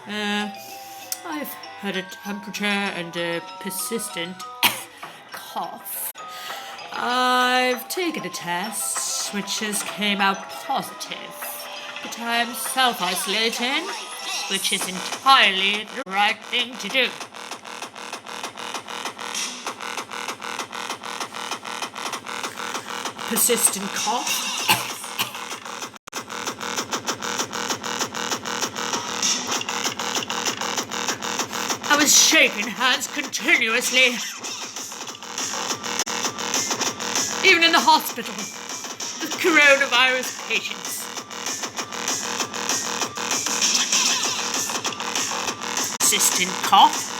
I've had a temperature and a persistent cough. I've taken a test which has came out positive, but I'm self-isolating, which is entirely the right thing to do. Persistent cough. I was shaking hands continuously. Even in the hospital, with coronavirus patients. Persistent cough.